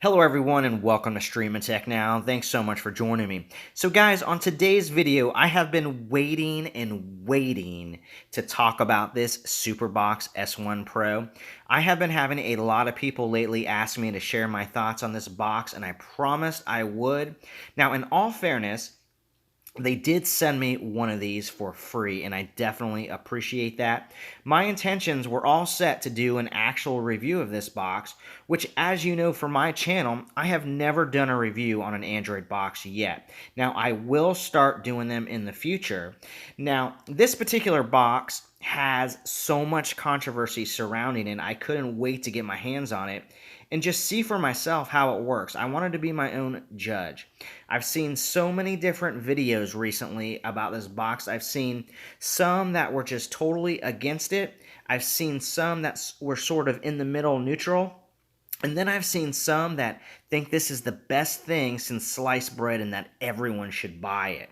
Hello everyone and welcome to streamandtechnow. Thanks so much for joining me. So guys, on today's video, I have been waiting to talk about this SuperBox S1 Pro. I have been having a lot of people lately ask me to share my thoughts on this box, and I promised I would. Now, in all fairness, they did send me one of these for free, and I definitely appreciate that. My intentions were all set to do an actual review of this box, which, as you know for my channel, I have never done a review on an Android box yet. Now, I will start doing them in the future. Now, this particular box has so much controversy surrounding it, I couldn't wait to get my hands on it and just see for myself how it works. I wanted to be my own judge. I've seen so many different videos recently about this box. I've seen some that were just totally against it. I've seen some that were sort of in the middle, neutral. And then I've seen some that think this is the best thing since sliced bread and that everyone should buy it.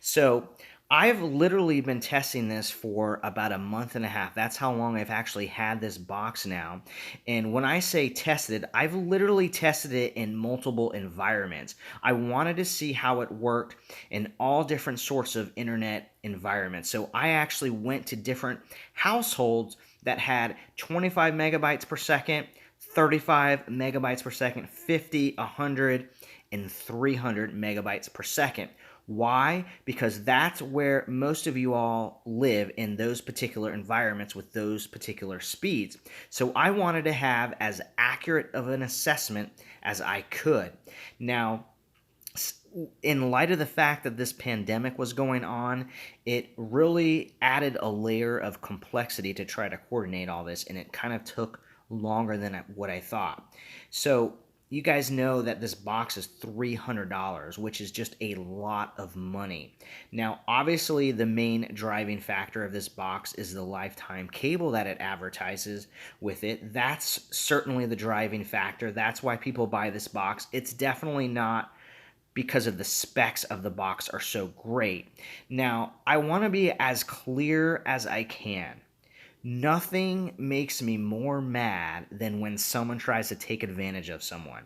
So I've literally been testing this for about a month and a half. That's how long I've actually had this box now. And when I say tested, I've literally tested it in multiple environments. I wanted to see how it worked in all different sorts of internet environments. So I actually went to different households that had 25 megabytes per second, 35 megabytes per second, 50, 100, and 300 megabytes per second. Why? Because that's where most of you all live, in those particular environments with those particular speeds. So I wanted to have as accurate of an assessment as I could. Now, in light of the fact that this pandemic was going on, it really added a layer of complexity to try to coordinate all this, and it kind of took longer than what I thought. So you guys know that this box is $300, which is just a lot of money. Now, obviously, the main driving factor of this box is the lifetime cable that it advertises with it. That's certainly the driving factor. That's why people buy this box. It's definitely not because of the specs of the box are so great. Now, I want to be as clear as I can. Nothing makes me more mad than when someone tries to take advantage of someone.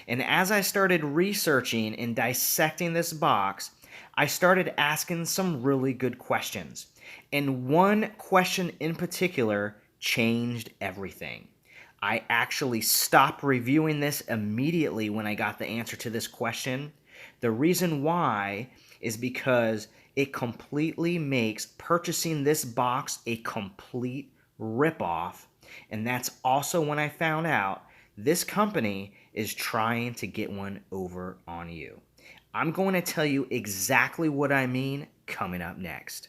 And as I started researching and dissecting this box, I started asking some really good questions. And one question in particular changed everything. I actually stopped reviewing this immediately when I got the answer to this question. The reason why is because it completely makes purchasing this box a complete ripoff. And that's also when I found out this company is trying to get one over on you. I'm going to tell you exactly what I mean coming up next.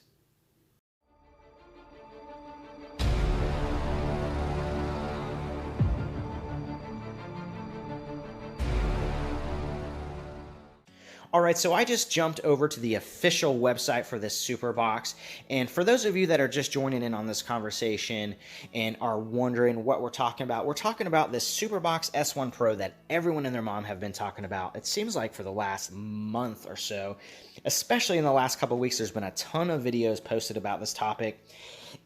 All right, so I just jumped over to the official website for this SuperBox, and for those of you that are just joining in on this conversation and are wondering what we're talking about this SuperBox S1 Pro that everyone and their mom have been talking about. It seems like for the last month or so, especially in the last couple of weeks, there's been a ton of videos posted about this topic.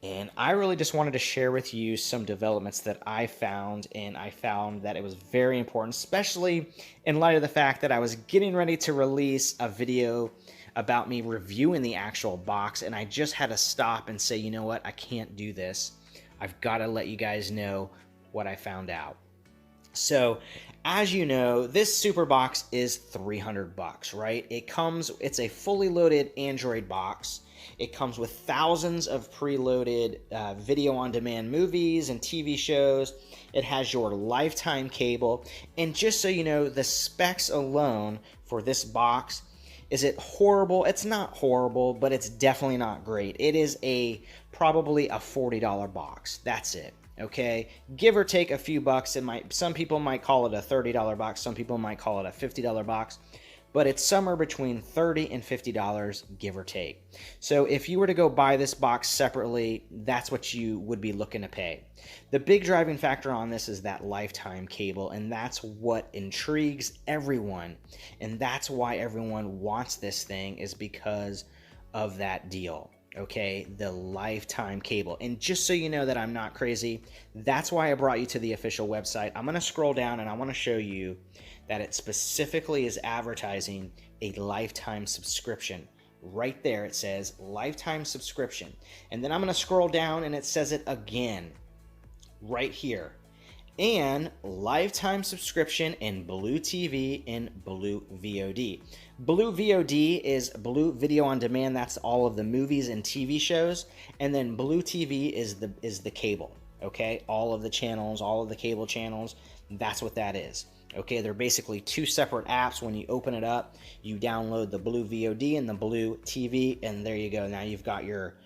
And I really just wanted to share with you some developments that I found, and I found that it was very important, especially in light of the fact that I was getting ready to release a video about me reviewing the actual box, and I just had to stop and say, you know what, I can't do this. I've got to let you guys know what I found out. So, as you know, this SuperBox is $300, right? It's a fully loaded Android box. It comes with thousands of preloaded video-on-demand movies and TV shows. It has your lifetime cable. And just so you know, the specs alone for this box, is it horrible? It's not horrible, but it's definitely not great. It is probably a $40 box. That's it. Okay, give or take a few bucks. Some people might call it a $30 box. Some people might call it a $50 box. But it's somewhere between $30 and $50, give or take. So if you were to go buy this box separately, that's what you would be looking to pay. The big driving factor on this is that lifetime cable, and that's what intrigues everyone. And that's why everyone wants this thing, is because of that deal. okay, the lifetime cable. And just so you know that I'm not crazy, that's why I brought you to the official website. I'm going to scroll down and I want to show you that it specifically is advertising a lifetime subscription. Right there it says lifetime subscription. And then I'm going to scroll down and it says it again right here. And lifetime subscription in Blue TV and Blue VOD. Blue VOD is Blue Video on Demand. That's all of the movies and TV shows. And then Blue TV is the cable. Okay, all of the channels, all of the cable channels. That's what that is. Okay, they're basically two separate apps. When you open it up, you download the Blue VOD and the Blue TV, and there you go. Now you've got your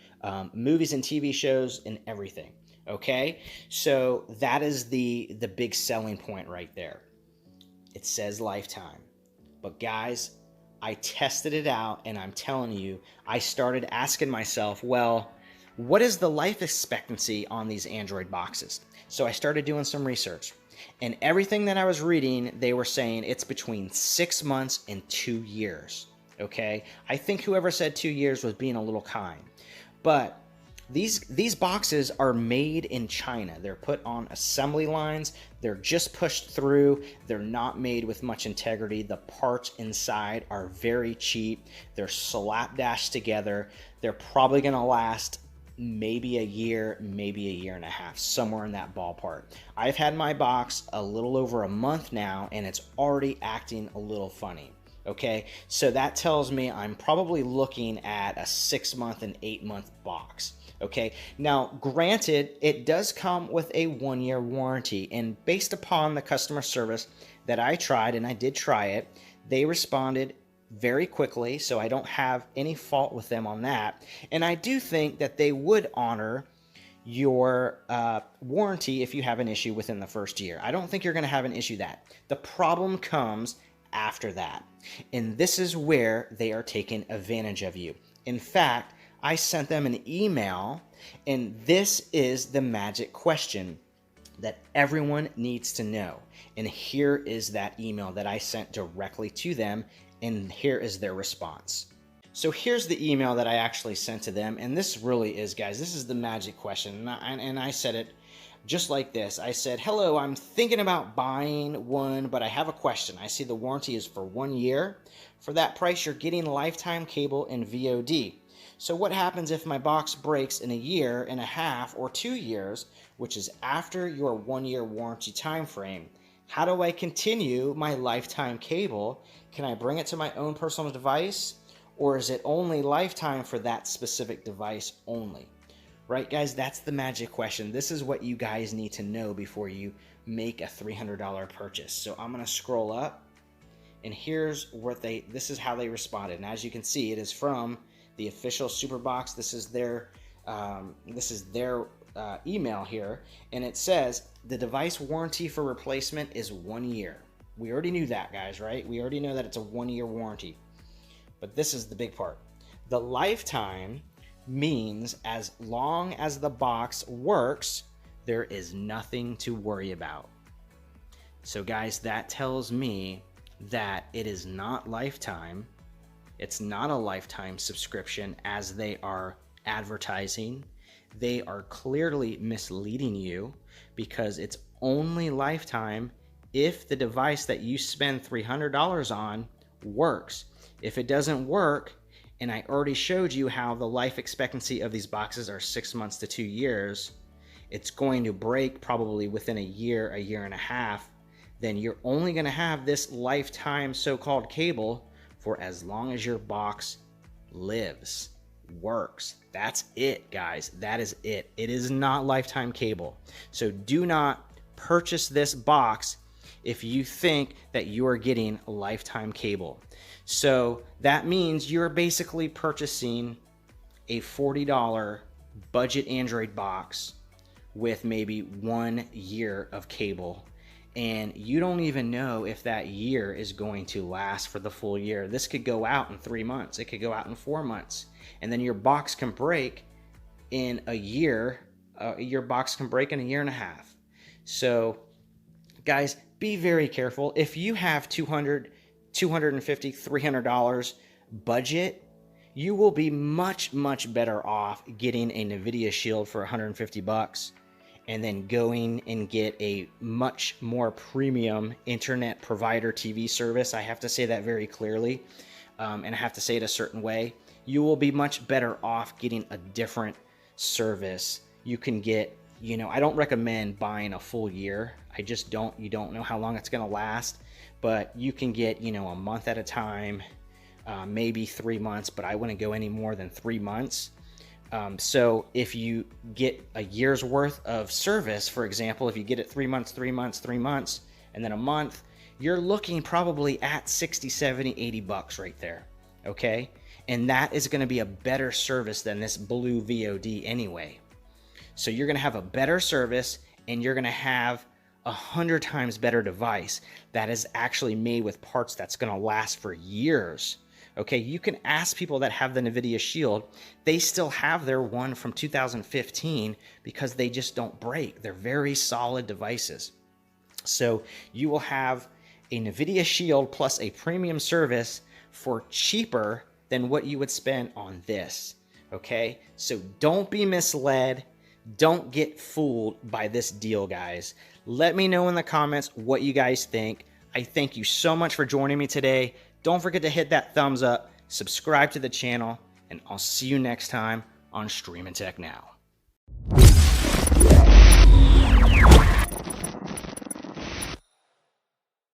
movies and TV shows and everything. Okay, so that is the big selling point right there. It says lifetime. But guys, I tested it out, and I'm telling you, I started asking myself, well, what is the life expectancy on these Android boxes? So I started doing some research. And everything that I was reading, they were saying it's between 6 months and 2 years. Okay, I think whoever said 2 years was being a little kind. But these boxes are made in China. They're put on assembly lines. They're just pushed through. They're not made with much integrity. The parts inside are very cheap. They're slapdashed together. They're probably going to last maybe a year, maybe a year and a half, somewhere in that ballpark. I've had my box a little over a month now, and it's already acting a little funny. Okay, so that tells me I'm probably looking at a 6 month and 8 month box. Okay, now granted, it does come with a 1 year warranty, and based upon the customer service that I tried, and I did try it, they responded very quickly, so I don't have any fault with them on that. And I do think that they would honor your warranty if you have an issue within the first year. I don't think you're going to have an issue that. The problem comes after that, and this is where they are taking advantage of you. In fact, I sent them an email, and this is the magic question that everyone needs to know. And here is that email that I sent directly to them, and here is their response. So here's the email that I actually sent to them, and this really is, guys, this is the magic question. And I said it just like this. I said, hello, I'm thinking about buying one, but I have a question. I see the warranty is for 1 year. For that price, you're getting lifetime cable and VOD. So what happens if my box breaks in a year and a half or 2 years, which is after your 1 year warranty time frame? How do I continue my lifetime cable? Can I bring it to my own personal device, or is it only lifetime for that specific device only? Right, guys, that's the magic question. This is what you guys need to know before you make a $300 purchase. So I'm going to scroll up, and here's what this is how they responded. And as you can see, it is from the official SuperBox. This is their email here, and it says the device warranty for replacement is 1 year. We already knew that, guys, right? We already know that it's a 1 year warranty. But this is the big part. The lifetime means as long as the box works, there is nothing to worry about. So guys, that tells me that it is not lifetime. It's not a lifetime subscription as they are advertising. They are clearly misleading you, because it's only lifetime if the device that you spend $300 on works. If it doesn't work, and I already showed you how the life expectancy of these boxes are 6 months to 2 years, it's going to break probably within a year and a half, then you're only going to have this lifetime so-called cable for as long as your box lives, works. That's it, guys. That is it. It is not lifetime cable. So do not purchase this box if you think that you are getting a lifetime cable. So that means you're basically purchasing a $40 budget Android box with maybe 1 year of cable, and you don't even know if that year is going to last for the full year. This could go out in 3 months. It could go out in 4 months, and then your box can break in a year. Your box can break in a year and a half. So guys, be very careful. If you have $200, $250, $300 budget, you will be much better off getting a NVIDIA Shield for 150 bucks and then going and get a much more premium internet provider TV service. I have to say that very clearly, and I have to say it a certain way. You will be much better off getting a different service. You can get, you know, I don't recommend buying a full year. I just don't. You don't know how long it's going to last, but you can get, you know, a month at a time, maybe 3 months, but I wouldn't go any more than 3 months. So if you get a year's worth of service, for example, if you get it 3 months, 3 months, 3 months, and then a month, you're looking probably at 60, 70, 80 bucks right there. Okay. And that is going to be a better service than this blue VOD anyway. So you're going to have a better service, and you're going to have 100 times better device that is actually made with parts that's going to last for years. Okay, you can ask people that have the NVIDIA Shield, they still have their one from 2015 because they just don't break. They're very solid devices. So you will have a NVIDIA Shield plus a premium service for cheaper than what you would spend on this. Okay, so don't be misled. Don't get fooled by this deal, guys. Let me know in the comments what you guys think. I thank you so much for joining me today. Don't forget to hit that thumbs up, subscribe to the channel, and I'll see you next time on Stream and Tech Now.